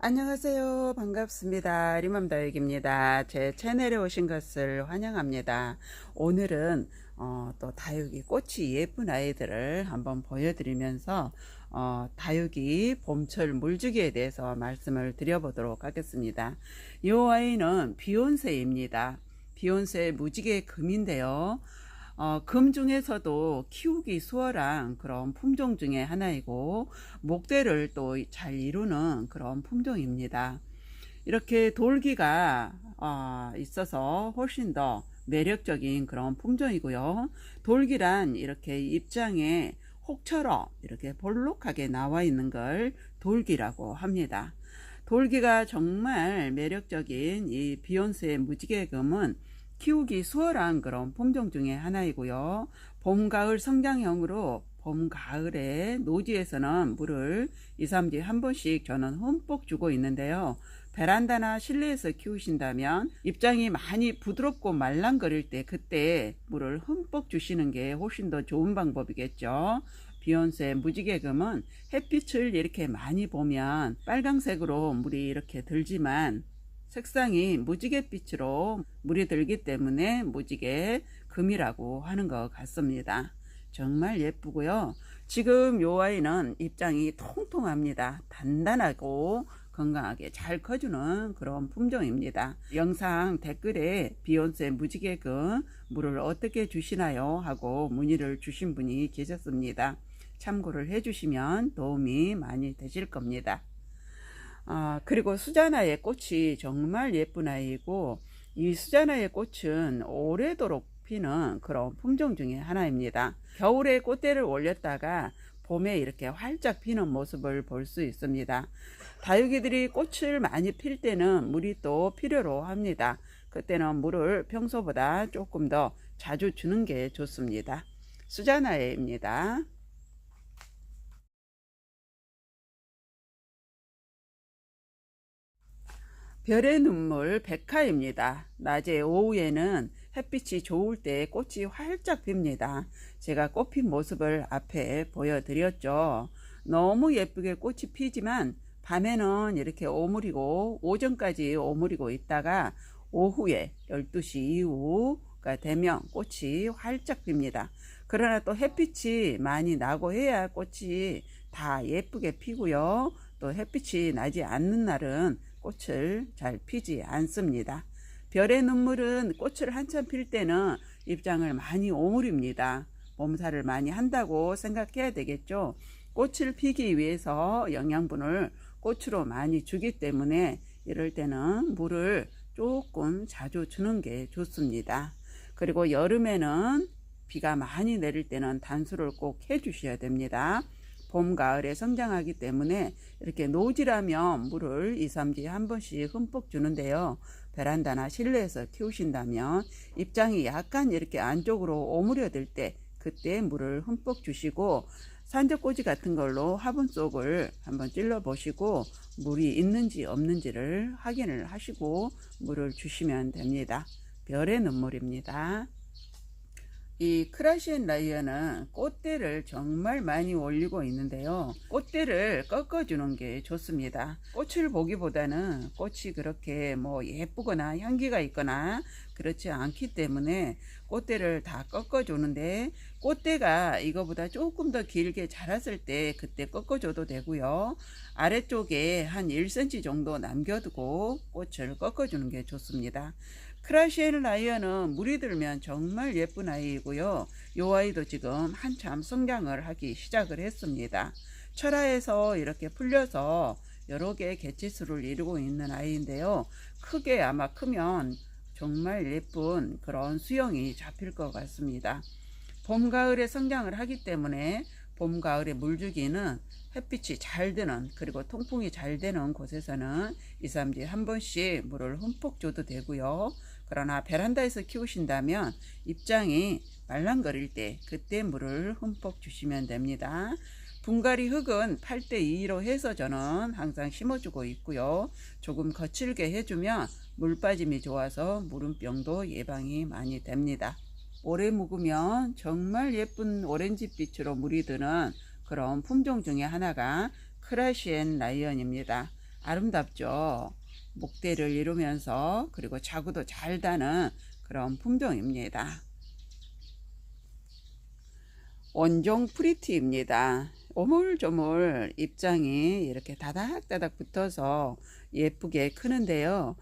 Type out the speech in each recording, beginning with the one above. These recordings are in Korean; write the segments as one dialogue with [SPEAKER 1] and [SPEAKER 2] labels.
[SPEAKER 1] 안녕하세요. 반갑습니다. 리맘다육입니다. 제 채널에 오신 것을 환영합니다. 오늘은 또 다육이 꽃이 예쁜 아이들을 한번 보여드리면서 다육이 봄철 물주기에 대해서 말씀을 드려보도록 하겠습니다. 이 아이는 비욘세입니다. 비욘세 무지개 금인데요. 금 중에서도 키우기 수월한 그런 품종 중에 하나이고 목대를 또 잘 이루는 그런 품종입니다. 이렇게 돌기가 있어서 훨씬 더 매력적인 그런 품종이고요. 돌기란 이렇게 입장에 혹처럼 이렇게 볼록하게 나와 있는 걸 돌기라고 합니다. 돌기가 정말 매력적인 이 비욘세 무지개금은 키우기 수월한 그런 품종 중에 하나이고요. 봄, 가을 성장형으로 봄, 가을에 노지에서는 물을 2, 3주에 한 번씩 저는 흠뻑 주고 있는데요. 베란다나 실내에서 키우신다면 입장이 많이 부드럽고 말랑거릴 때 그때 물을 흠뻑 주시는 게 훨씬 더 좋은 방법이겠죠. 비욘세 무지개금은 햇빛을 이렇게 많이 보면 빨강색으로 물이 이렇게 들지만 색상이 무지갯빛으로 물이 들기 때문에 무지개 금이라고 하는 것 같습니다. 정말 예쁘고요. 지금 요 아이는 입장이 통통합니다. 단단하고 건강하게 잘 커주는 그런 품종입니다. 영상 댓글에 비욘세 무지개금 물을 어떻게 주시나요? 하고 문의를 주신 분이 계셨습니다. 참고를 해주시면 도움이 많이 되실 겁니다. 그리고 수자나의 꽃이 정말 예쁜 아이고 이 수자나의 꽃은 오래도록 피는 그런 품종 중에 하나입니다. 겨울에 꽃대를 올렸다가 봄에 이렇게 활짝 피는 모습을 볼 수 있습니다. 다육이들이 꽃을 많이 필 때는 물이 또 필요로 합니다. 그때는 물을 평소보다 조금 더 자주 주는 게 좋습니다. 수자나입니다. 별의 눈물 백화입니다. 낮에 오후에는 햇빛이 좋을 때 꽃이 활짝 핍니다. 제가 꽃 핀 모습을 앞에 보여드렸죠. 너무 예쁘게 꽃이 피지만 밤에는 이렇게 오므리고 오전까지 오므리고 있다가 오후에 12시 이후가 되면 꽃이 활짝 핍니다. 그러나 또 햇빛이 많이 나고 해야 꽃이 다 예쁘게 피고요. 또 햇빛이 나지 않는 날은 꽃을 잘 피지 않습니다. 별의 눈물은 꽃을 한참 필 때는 입장을 많이 오므립니다. 몸살을 많이 한다고 생각해야 되겠죠. 꽃을 피기 위해서 영양분을 꽃으로 많이 주기 때문에 이럴 때는 물을 조금 자주 주는 게 좋습니다. 그리고 여름에는 비가 많이 내릴 때는 단수를 꼭 해주셔야 됩니다. 봄, 가을에 성장하기 때문에 이렇게 노지라면 물을 2, 3주에 한 번씩 흠뻑 주는데요. 베란다나 실내에서 키우신다면 입장이 약간 이렇게 안쪽으로 오므려들 때 그때 물을 흠뻑 주시고 산적꽂이 같은 걸로 화분 속을 한번 찔러 보시고 물이 있는지 없는지를 확인을 하시고 물을 주시면 됩니다. 별의 눈물입니다. 이 크라시엔 라이언은 꽃대를 정말 많이 올리고 있는데요. 꽃대를 꺾어주는 게 좋습니다. 꽃을 보기보다는 꽃이 그렇게 뭐 예쁘거나 향기가 있거나 그렇지 않기 때문에 꽃대를 다 꺾어주는데 꽃대가 이거보다 조금 더 길게 자랐을 때 그때 꺾어줘도 되고요. 아래쪽에 한 1cm 정도 남겨두고 꽃을 꺾어주는 게 좋습니다. 크라시엘 라이언은 물이 들면 정말 예쁜 아이이고요. 이 아이도 지금 한참 성장을 하기 시작을 했습니다. 철화에서 이렇게 풀려서 여러 개의 개체수를 이루고 있는 아이인데요. 크게 아마 크면 정말 예쁜 그런 수영이 잡힐 것 같습니다. 봄, 가을에 성장을 하기 때문에 봄, 가을에 물주기는 햇빛이 잘 드는 그리고 통풍이 잘 되는 곳에서는 2, 3주에 한 번씩 물을 흠뻑 줘도 되고요. 그러나 베란다에서 키우신다면 입장이 말랑거릴 때 그때 물을 흠뻑 주시면 됩니다. 분갈이 흙은 8:2로 해서 저는 항상 심어주고 있고요. 조금 거칠게 해주면 물 빠짐이 좋아서 무름병도 예방이 많이 됩니다. 오래 묵으면 정말 예쁜 오렌지빛으로 물이 드는 그런 품종 중에 하나가 크라시엔 라이언입니다. 아름답죠. 목대를 이루면서 그리고 자구도 잘 다는 그런 품종입니다. 원종 프리티입니다. 오물조물 잎장이 이렇게 다닥다닥 붙어서 예쁘게 크는데요.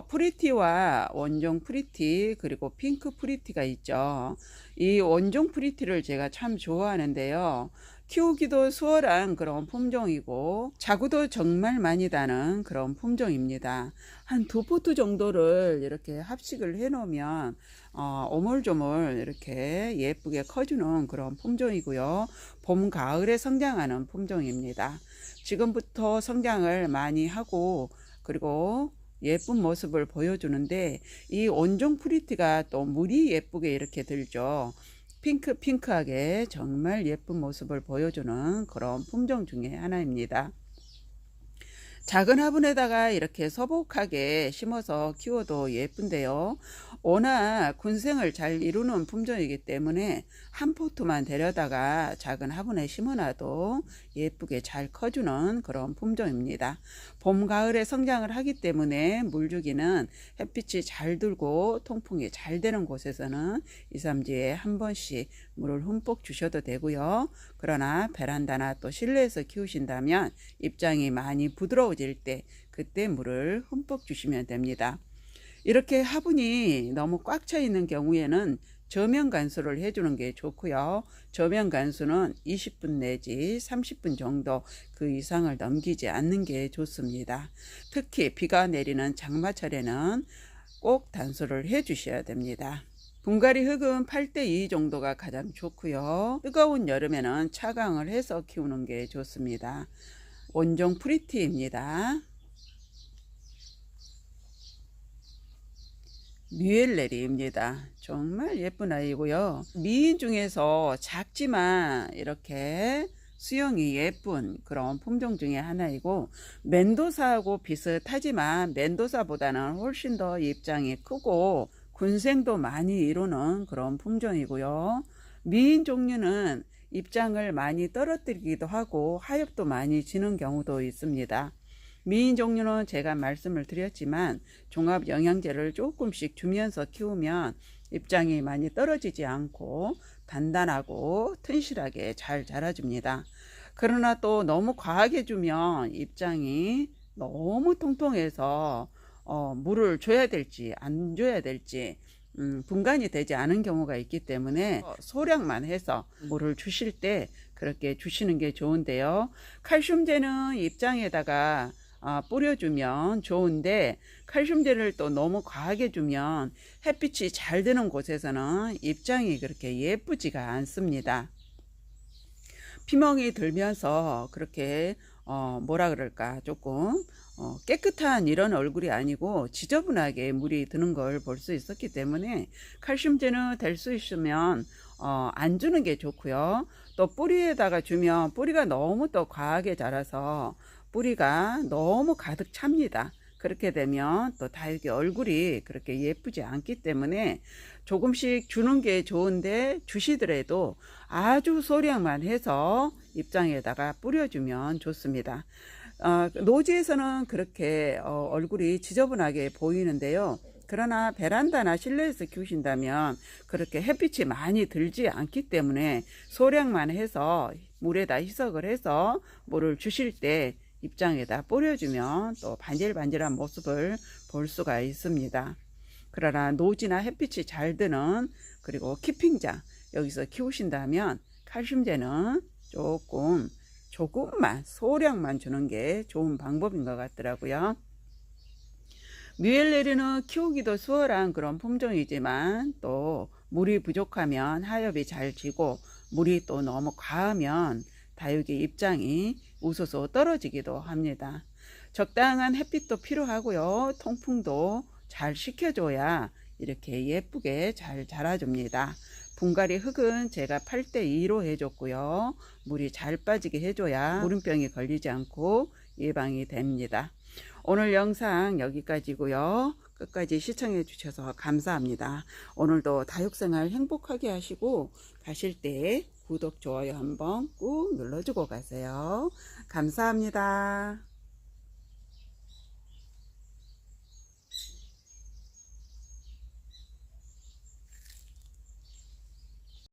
[SPEAKER 1] 프리티와 원종 프리티 그리고 핑크 프리티가 있죠. 이 원종 프리티를 제가 참 좋아하는데요. 키우기도 수월한 그런 품종이고 자구도 정말 많이 다는 그런 품종입니다. 한 2포트 정도를 이렇게 합식을 해 놓으면 오물조물 이렇게 예쁘게 커주는 그런 품종이고요. 봄 가을에 성장하는 품종입니다. 지금부터 성장을 많이 하고 그리고 예쁜 모습을 보여주는데 이 원종 프리티가 또 물이 예쁘게 이렇게 들죠. 핑크하게 정말 예쁜 모습을 보여주는 그런 품종 중에 하나입니다. 작은 화분에다가 이렇게 소복하게 심어서 키워도 예쁜데요. 워낙 군생을 잘 이루는 품종이기 때문에 한 포트만 데려다가 작은 화분에 심어놔도 예쁘게 잘 커주는 그런 품종입니다. 봄, 가을에 성장을 하기 때문에 물주기는 햇빛이 잘 들고 통풍이 잘 되는 곳에서는 2, 3주에 한 번씩 물을 흠뻑 주셔도 되고요. 그러나 베란다나 또 실내에서 키우신다면 잎장이 많이 부드러워질 때 그때 물을 흠뻑 주시면 됩니다. 이렇게 화분이 너무 꽉 차 있는 경우에는 저면 관수를 해주는 게 좋고요. 저면 관수는 20분 내지 30분 정도 그 이상을 넘기지 않는 게 좋습니다. 특히 비가 내리는 장마철에는 꼭 단수를 해 주셔야 됩니다. 분갈이 흙은 8:2 정도가 가장 좋고요. 뜨거운 여름에는 차광을 해서 키우는 게 좋습니다. 원종 프리티입니다. 뮤엘레리입니다. 정말 예쁜 아이고요. 미인 중에서 작지만 이렇게 수영이 예쁜 그런 품종 중에 하나이고 멘도사하고 비슷하지만 멘도사보다는 훨씬 더 잎장이 크고 군생도 많이 이루는 그런 품종이고요. 미인 종류는 잎장을 많이 떨어뜨리기도 하고 하엽도 많이 지는 경우도 있습니다. 미인 종류는 제가 말씀을 드렸지만 종합 영양제를 조금씩 주면서 키우면 잎장이 많이 떨어지지 않고 단단하고 튼실하게 잘 자라줍니다. 그러나 또 너무 과하게 주면 잎장이 너무 통통해서 물을 줘야 될지 안 줘야 될지 분간이 되지 않은 경우가 있기 때문에 소량만 해서 물을 주실 때 그렇게 주시는 게 좋은데요. 칼슘제는 잎장에다가 뿌려주면 좋은데 칼슘제를 또 너무 과하게 주면 햇빛이 잘 드는 곳에서는 잎장이 그렇게 예쁘지가 않습니다. 피멍이 들면서 그렇게 뭐라 그럴까 조금 깨끗한 이런 얼굴이 아니고 지저분하게 물이 드는 걸 볼 수 있었기 때문에 칼슘제는 될 수 있으면 안 주는 게 좋고요. 또 뿌리에다가 주면 뿌리가 너무 또 과하게 자라서 뿌리가 너무 가득 찹니다. 그렇게 되면 또 다육이 얼굴이 그렇게 예쁘지 않기 때문에 조금씩 주는 게 좋은데 주시더라도 아주 소량만 해서 잎장에다가 뿌려주면 좋습니다. 노지에서는 그렇게 얼굴이 지저분하게 보이는데요. 그러나 베란다나 실내에서 키우신다면 그렇게 햇빛이 많이 들지 않기 때문에 소량만 해서 물에다 희석을 해서 물을 주실 때 잎장에다 뿌려주면 또 반질반질한 모습을 볼 수가 있습니다. 그러나 노지나 햇빛이 잘 드는 그리고 키핑장 여기서 키우신다면 칼슘제는 조금만 소량만 주는 게 좋은 방법인 것 같더라고요. 뮤엘레리는 키우기도 수월한 그런 품종이지만 또 물이 부족하면 하엽이 잘 지고 물이 또 너무 과하면 다육이 잎장이 우수수 떨어지기도 합니다. 적당한 햇빛도 필요하고요. 통풍도 잘 식혀줘야 이렇게 예쁘게 잘 자라줍니다. 분갈이 흙은 제가 8:2로 해줬고요. 물이 잘 빠지게 해줘야 물음병이 걸리지 않고 예방이 됩니다. 오늘 영상 여기까지고요. 끝까지 시청해 주셔서 감사합니다. 오늘도 다육생활 행복하게 하시고 가실 때 구독, 좋아요 한번 꾹 눌러주고 가세요. 감사합니다.